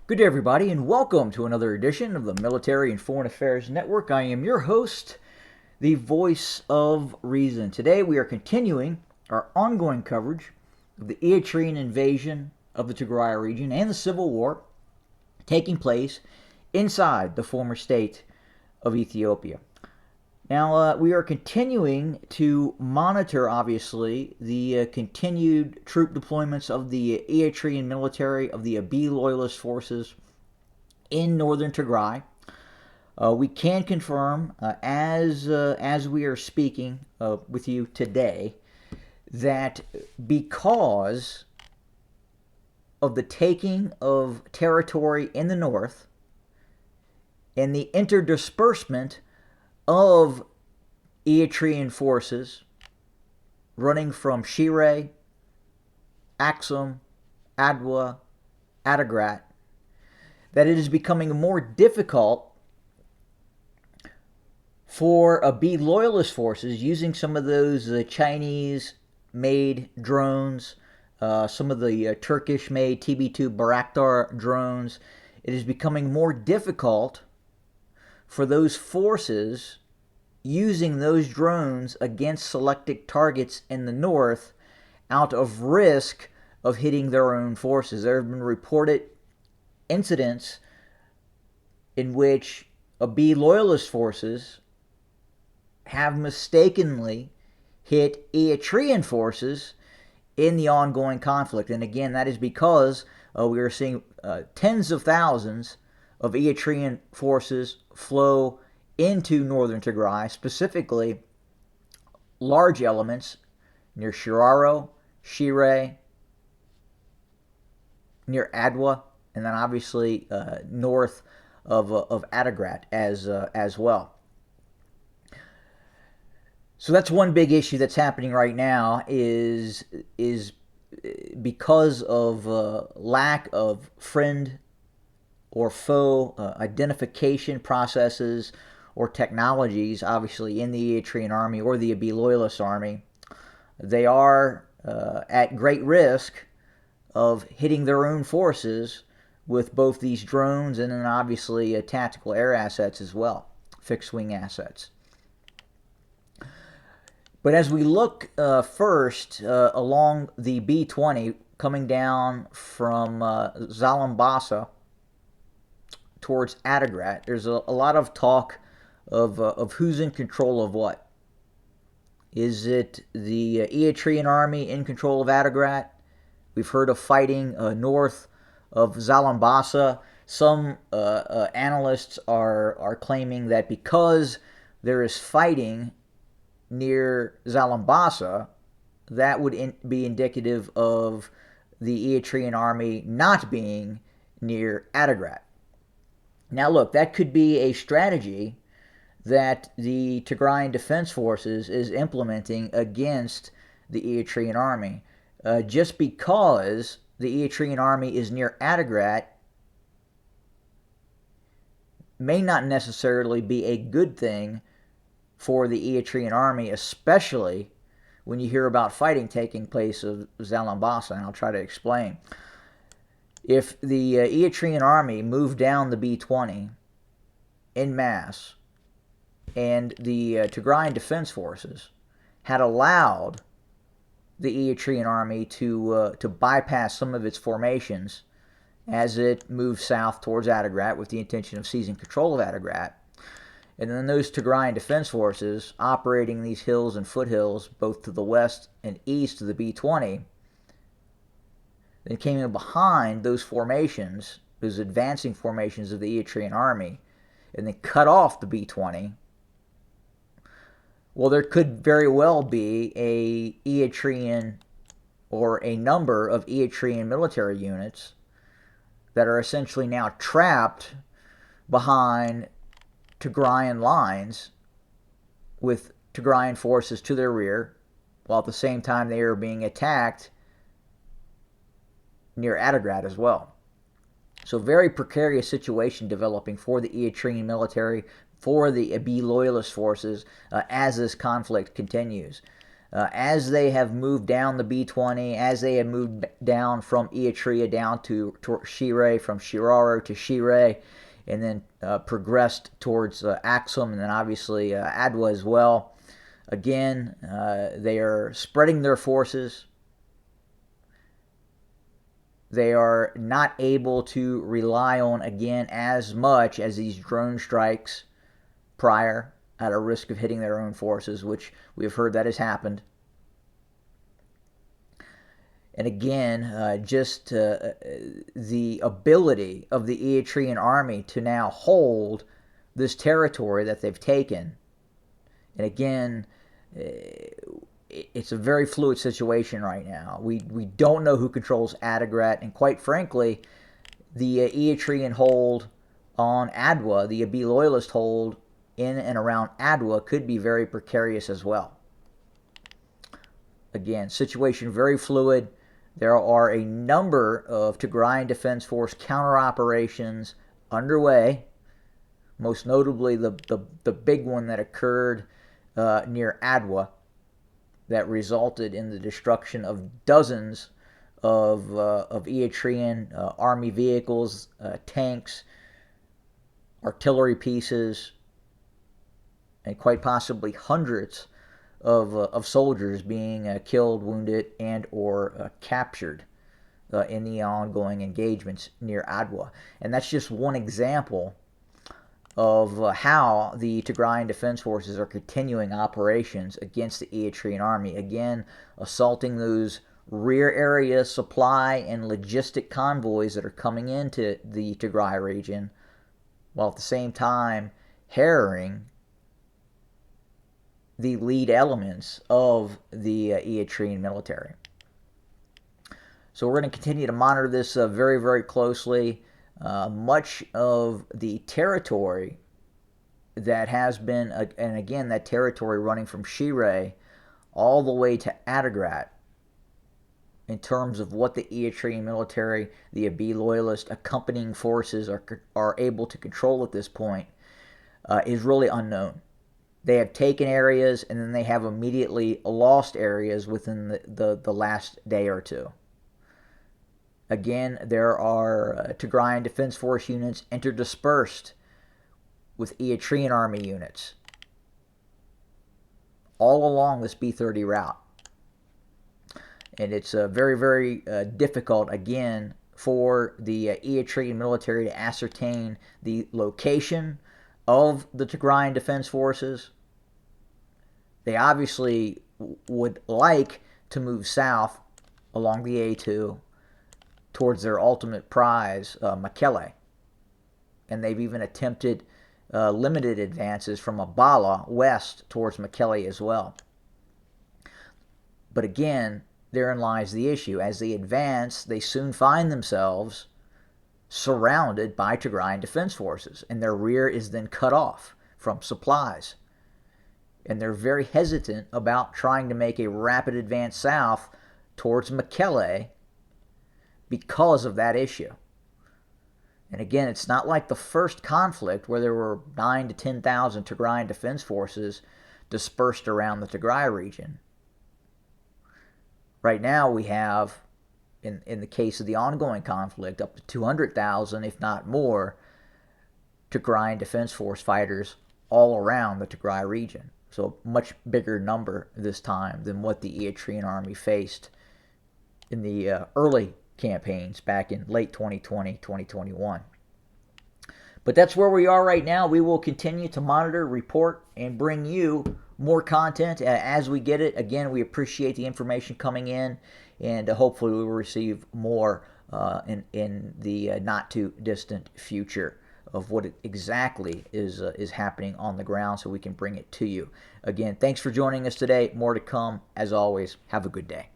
Good day, everybody, and welcome to another edition of the Military and Foreign Affairs Network. I am your host, the voice of reason. Today, we are continuing our ongoing coverage of the Eritrean invasion of the Tigray region and the civil war taking place inside the former state of Ethiopia. Now, we are continuing to monitor, obviously, the continued troop deployments of the Eritrean military, of the Abiy loyalist forces in northern Tigray. We can confirm, as we are speaking with you today, that because of the taking of territory in the north and the interdisbursement of Eritrean forces running from Shire, Axum, Adwa, Adigrat, that it is becoming more difficult for Abiy loyalist forces using some of those Chinese-made drones, some of the Turkish-made TB2 Bayraktar drones. It is becoming more difficult for those forces using those drones against selected targets in the north out of risk of hitting their own forces. There have been reported incidents in which Abiy loyalist forces have mistakenly hit Eritrean forces in the ongoing conflict. And again, that is because we are seeing tens of thousands of Eritrean forces flow into northern Tigray, specifically large elements near Shiraro, Shire, near Adwa, and then obviously north of Adigrat as well. So that's one big issue that's happening right now is because of lack of friend or foe identification processes or technologies, obviously in the Eritrean Army or the Abiy loyalist army. They are at great risk of hitting their own forces with both these drones and then obviously tactical air assets as well, fixed-wing assets. But as we look first along the B-20 coming down from Zalambasa towards Adigrat, there's a lot of talk of who's in control of what. Is it the Eritrean army in control of Adigrat? We've heard of fighting north of Zalambasa. Some analysts are claiming that because there is fighting near Zalambasa, that would be indicative of the Eritrean army not being near Adigrat. Now look, that could be a strategy that the Tigrayan Defense Forces is implementing against the Eritrean army. Just because the Eritrean army is near Adigrat may not necessarily be a good thing for the Eritrean army, especially when you hear about fighting taking place of Zalambasa, and I'll try to explain. If the Eritrean army moved down the B-20 en masse, and the Tigrayan Defense Forces had allowed the Eritrean army to bypass some of its formations as it moved south towards Adigrat with the intention of seizing control of Adigrat, and then those Tigrayan Defense Forces operating these hills and foothills both to the west and east of the B-20, then came in behind those formations, those advancing formations of the Eritrean army, and then cut off the B-20, well, there could very well be a Eritrean or a number of Eritrean military units that are essentially now trapped behind Tigrayan lines with Tigrayan forces to their rear, while at the same time they are being attacked near Adigrat as well. So very precarious situation developing for the Eritrean military, for the Abiy loyalist forces as this conflict continues. as they have moved down the B-20, as they have moved down from Eritrea down to Shire, from Shiraro to Shire, and then progressed towards Axum, and then obviously Adwa as well. Again, they are spreading their forces. They are not able to rely on, again, as much as these drone strikes prior, at a risk of hitting their own forces, which we have heard that has happened. And again, just the ability of the Eritrean army to now hold this territory that they've taken. And again, it's a very fluid situation right now. We don't know who controls Adigrat, and quite frankly, the Eritrean hold on Adwa, the Abiy loyalist hold in and around Adwa, could be very precarious as well. Again, situation very fluid. There are a number of Tigrayan Defense Force counter-operations underway, most notably the big one that occurred near Adwa, that resulted in the destruction of dozens of Eritrean army vehicles, tanks, artillery pieces, and quite possibly hundreds of soldiers being killed, wounded, and or captured in the ongoing engagements near Adwa. And that's just one example of how the Tigrayan Defense Forces are continuing operations against the Eritrean Army. Again, assaulting those rear area supply and logistic convoys that are coming into the Tigray region, while at the same time harrying the lead elements of the Eritrean military. So we're going to continue to monitor this very, very closely. Much of the territory that has been, and again, that territory running from Shire all the way to Adigrat, in terms of what the Eritrean military, the Abiy loyalist accompanying forces are able to control at this point, is really unknown. They have taken areas, and then they have immediately lost areas within the last day or two. Again, there are Tigrayan Defense Force units interdispersed with Eritrean Army units all along this B-30 route. And it's very, very difficult, again, for the Eritrean military to ascertain the location of the Tigrayan Defense Forces. They obviously would like to move south along the A2 towards their ultimate prize, Mekelle. And they've even attempted limited advances from Abala west towards Mekelle as well. But again, therein lies the issue. As they advance, they soon find themselves surrounded by Tigrayan Defense Forces, and their rear is then cut off from supplies. And they're very hesitant about trying to make a rapid advance south towards Mekelle because of that issue. And again, it's not like the first conflict where there were 9,000 to 10,000 Tigrayan Defense Forces dispersed around the Tigray region. Right now we have, in the case of the ongoing conflict, up to 200,000, if not more, Tigrayan Defense Force fighters all around the Tigray region. So a much bigger number this time than what the Eritrean Army faced in the early campaigns back in late 2020, 2021. But that's where we are right now. We will continue to monitor, report, and bring you more content as we get it. Again, we appreciate the information coming in, and hopefully we will receive more in the not too distant future of what exactly is happening on the ground, so we can bring it to you. Again, thanks for joining us today. More to come. As always, have a good day.